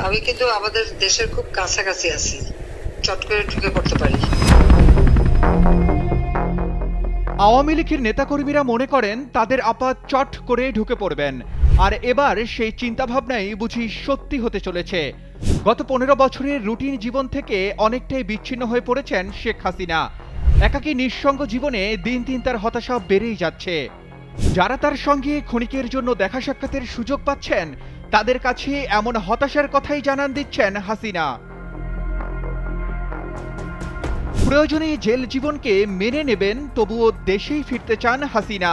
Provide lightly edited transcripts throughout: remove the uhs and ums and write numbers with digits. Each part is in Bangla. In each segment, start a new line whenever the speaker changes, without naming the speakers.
আমি কিন্তু আমাদের দেশের খুব কাছাকাছি আছি, চট করে ঢুকে পড়তে পারি।
আওয়ামী লীগের নেতাকর্মীরা মনে করেন তাদের আপা চট করে ঢুকে পড়বেন, আর এবার সেই চিন্তাভাবনাই বুঝি সত্যি হতে চলেছে। গত 15 বছরের রুটিন জীবন থেকে অনেকটাই বিচ্ছিন্ন হয়ে পড়েছেন শেখ হাসিনা। একাকী নিঃসঙ্গ জীবনে দিন দিন তার হতাশা বেড়েই যাচ্ছে। যারা তার সঙ্গে ক্ষণিকের জন্য দেখা সাক্ষাতের সুযোগ পাচ্ছেন, তাদের কাছে এমন হতাশার কথাই জানান দিচ্ছেন হাসিনা। প্রয়োজনে জেল জীবনকে মেনে নেবেন, তবুও দেশেই ফিরতে চান হাসিনা।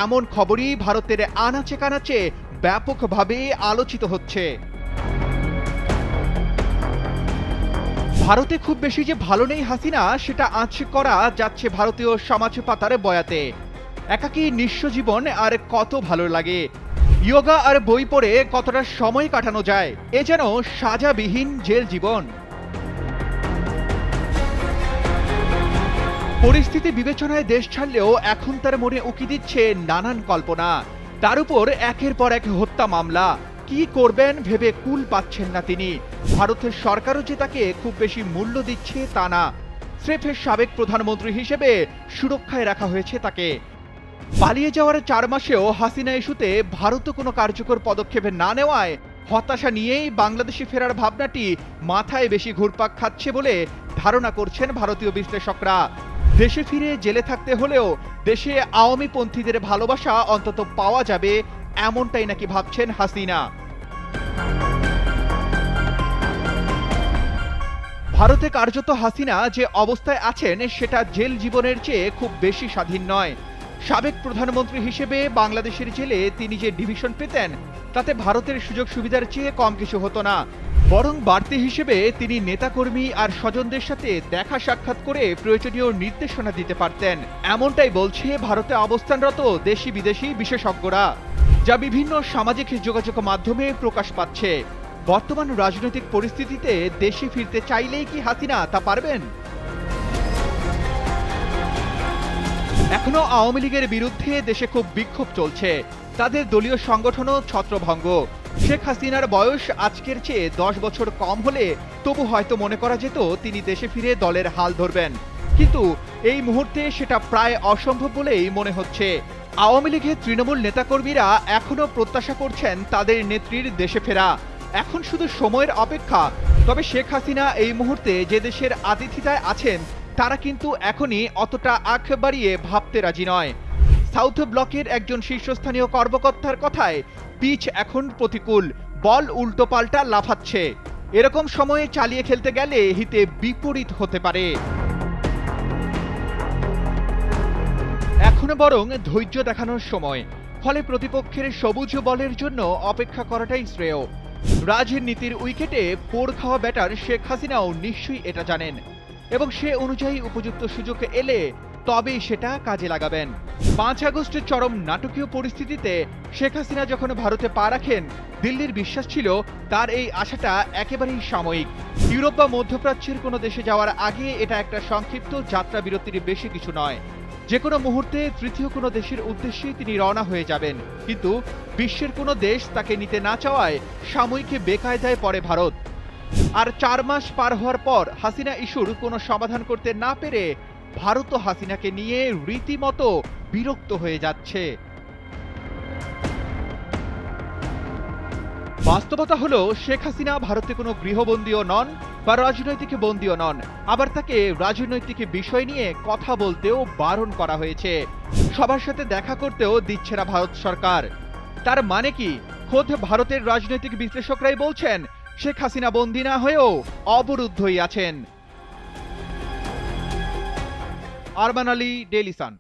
এমন খবরই ভারতের আনাচে কানাচে ব্যাপকভাবে আলোচিত হচ্ছে। ভারতে খুব বেশি যে ভালো নেই হাসিনা, সেটা আঁচ করা যাচ্ছে ভারতীয় সমাজ পাতার বয়াতে। একাকী নিঃস্ব জীবন আর কত ভালো লাগে, ইয়োগা আর বই পড়ে কতটা সময় কাটানো যায়, এ যেন সাজাবিহীন জেল জীবন। পরিস্থিতি বিবেচনায় দেশ ছাড়লেও এখন তার মনে উকি দিচ্ছে নানান কল্পনা। তার উপর একের পর এক হত্যা মামলা, কি করবেন ভেবে কুল পাচ্ছেন না তিনি। ভারতের সরকারও যে তাকে খুব বেশি মূল্য দিচ্ছে তা না, স্রেফ সাবেক প্রধানমন্ত্রী হিসেবে সুরক্ষায় রাখা হয়েছে তাকে। পালিয়ে যাওয়ার 4 মাসেও হাসিনা ইস্যুতে ভারত কোনো কার্যকর পদক্ষেপ না নেওয়ায় হতাশা নিয়েই বাংলাদেশে ফেরার ভাবনাটি মাথায় বেশি ঘুরপাক খাচ্ছে বলে ধারণা করছেন ভারতীয় বিশ্লেষকরা। দেশে ফিরে জেলে থাকতে হলেও দেশে আওয়ামী পন্থীদের ভালোবাসা অন্তত পাওয়া যাবে, এমনটাই নাকি ভাবছেন হাসিনা। ভারতে কার্যত হাসিনা যে অবস্থায় আছেন সেটা জেল জীবনের চেয়ে খুব বেশি স্বাধীন নয়। সাবেক প্রধানমন্ত্রী হিসেবে বাংলাদেশের জেলে তিনি যে ডিভিশন পেতেন, তাতে ভারতের সুযোগ সুবিধার চেয়ে কম কিছু হতো না। বরং বাড়তি হিসেবে তিনি নেতাকর্মী আর স্বজনদের সাথে দেখা সাক্ষাৎ করে প্রয়োজনীয় নির্দেশনা দিতে পারতেন, এমনটাই বলছে ভারতে অবস্থানরত দেশি বিদেশি বিশেষজ্ঞরা, যা বিভিন্ন সামাজিক যোগাযোগ মাধ্যমে প্রকাশ পাচ্ছে। বর্তমান রাজনৈতিক পরিস্থিতিতে দেশে ফিরতে চাইলেই কি হাসিনা তা পারবেন? এখনো আওয়ামী লীগের বিরুদ্ধে দেশে খুব বিক্ষোভ চলছে, তাদের দলীয় সংগঠনও ছত্রভঙ্গ। শেখ হাসিনার বয়স আজকের চেয়ে 10 বছর কম হলে তবু হয়তো মনে করা যেত তিনি দেশে ফিরে দলের হাল ধরবেন, কিন্তু এই মুহূর্তে সেটা প্রায় অসম্ভব বলেই মনে হচ্ছে। আওয়ামী লীগের তৃণমূল নেতাকর্মীরা এখনো প্রত্যাশা করছেন তাদের নেত্রীর দেশে ফেরা। এখন শুধু সময়ের অপেক্ষা। তবে শেখ হাসিনা এই মুহূর্তে যে দেশের আতিথেয়তায় আছেন, তারা কিন্তু এখনই অতটা আখ বাড়িয়ে ভাবতে রাজি নয়। সাউথ ব্লকের একজন শীর্ষস্থানীয় কর্মকর্তার কথায়, পিচ এখন প্রতিকূল, বল উল্টো পাল্টা লাফাচ্ছে। এরকম সময়ে চালিয়ে খেলতে গেলে হিতে বিপরীত হতে পারে। এখনো বরং ধৈর্য দেখানোর সময়, ফলে প্রতিপক্ষের সবুজ বলের জন্য অপেক্ষা করাটাই শ্রেয়। রাজনীতির উইকেটে পোড় খাওয়া ব্যাটার শেখ হাসিনাও নিশ্চয়ই এটা জানেন, এবং সে অনুযায়ী উপযুক্ত সুযোগ এলে তবেই সেটা কাজে লাগাবেন। 5 আগস্টের চরম নাটকীয় পরিস্থিতিতে শেখ হাসিনা যখন ভারতে পা রাখেন, দিল্লির বিশ্বাস ছিল তার এই আশাটা একেবারেই সাময়িক। ইউরোপ বা মধ্যপ্রাচ্যের কোনো দেশে যাওয়ার আগে এটা একটা সংক্ষিপ্ত যাত্রা বিরতির বেশি কিছু নয়। যে কোনো মুহূর্তে তৃতীয় কোনো দেশের উদ্দেশ্যে তিনি রওনা হয়ে যাবেন, কিন্তু বিশ্বের কোনো দেশ তাকে নিতে না চাওয়ায় সাময়িক বেকায়দায় পড়ে ভারত। আর 4 মাস পার হওয়ার পর হাসিনা ইস্যুর কোনো সমাধান করতে না পেরে ভারতও হাসিনাকে নিয়ে রীতিমতো বিরক্ত হয়ে যাচ্ছে। বাস্তবতা হলো, শেখ হাসিনা ভারতে কোনো গৃহবন্দীও নন বা রাজনৈতিক বন্দীও নন, আবার তাকে রাজনৈতিক বিষয় নিয়ে কথা বলতেও বারণ করা হয়েছে। সবার সাথে দেখা করতেও দিচ্ছে না ভারত সরকার। তার মানে কি, খোদ ভারতের রাজনৈতিক বিশ্লেষকরাই বলছেন শেখ হাসিনা বন্দী না হয়েও অবরুদ্ধই আছেন। Arman Ali, Daily Sun.